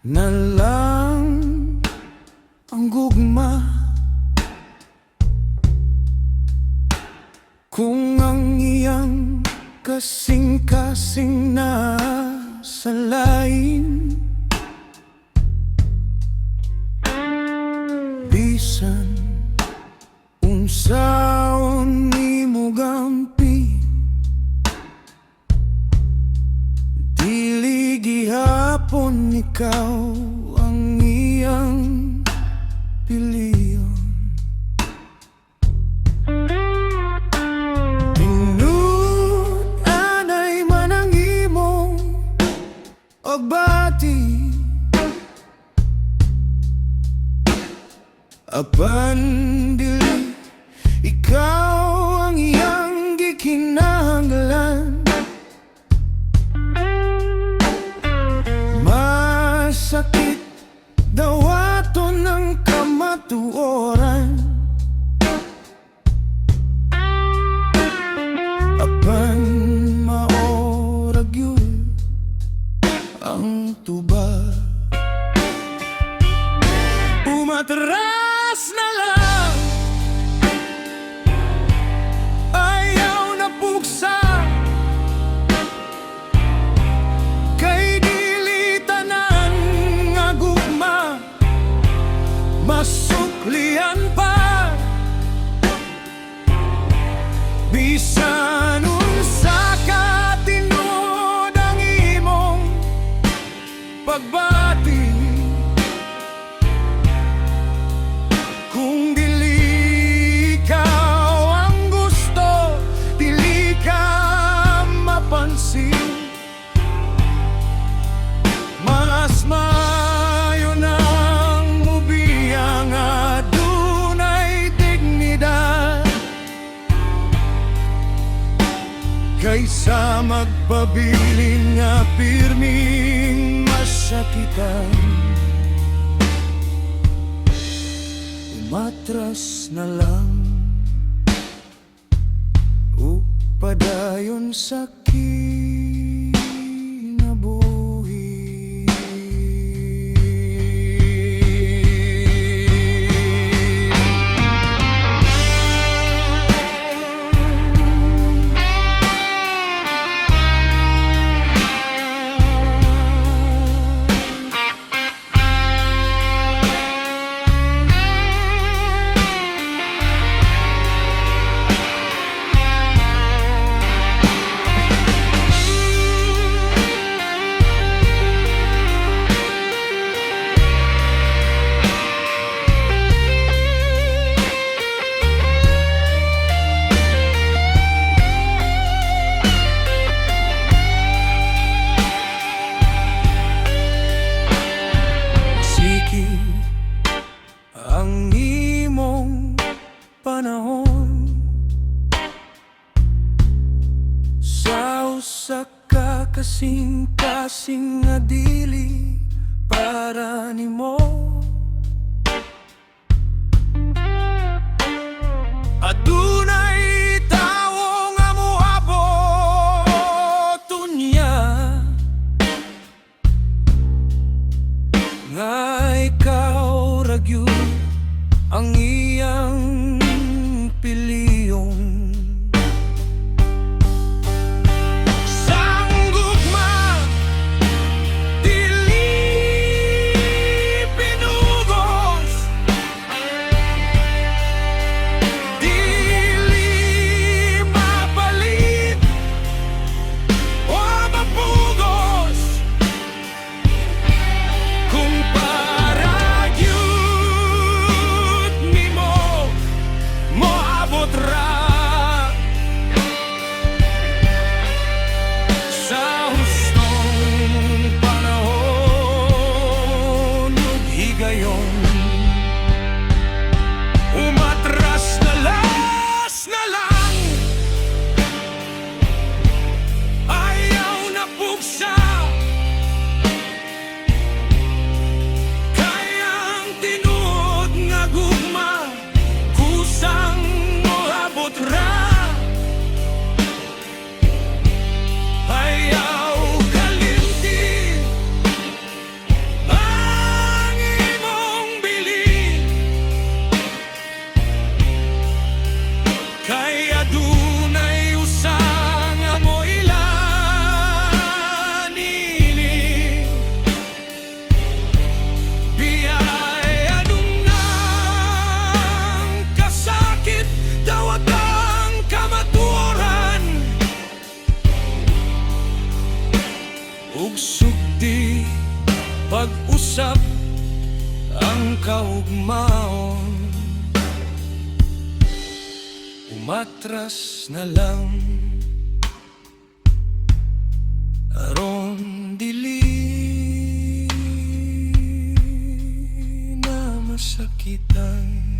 na lang ang gugma. Kung ang iyang kasing-kasing na sa lain, bisan unsaon nimo gampi, dili gihapon ikaw ang iyang piliyon. Tinud anay man ang imong pagbati, apan dili ikaw ang iyang gikinahanglan. Masakit daw ato ng kamatuoran, apan maorag yun ang tuba. Umatras na lang, ayaw na buksa, kay dili tanan nga gugma masuklian pa. Bisan unsa ka tinud ang imong pagbati, kung dili ikaw ang gusto, dili ka mapansin, mas maayo nang mubiya nga dunay dignidad, kaysa magpabilin nga pirming masakitan. Umatras na lang, upadayon sa kinabuhi. Ang imong panahon sa usa ka kasing-kasing nga dili para nimo, adunay tawo nga moabot unya, nga ikaw ragyud ang iyang piliyon. Sang gugma, dili pinugos, dili mapalit o mapugos, kung para moabot pag-usap ang kaugmaon, umatras na lang aron dili na masakitan.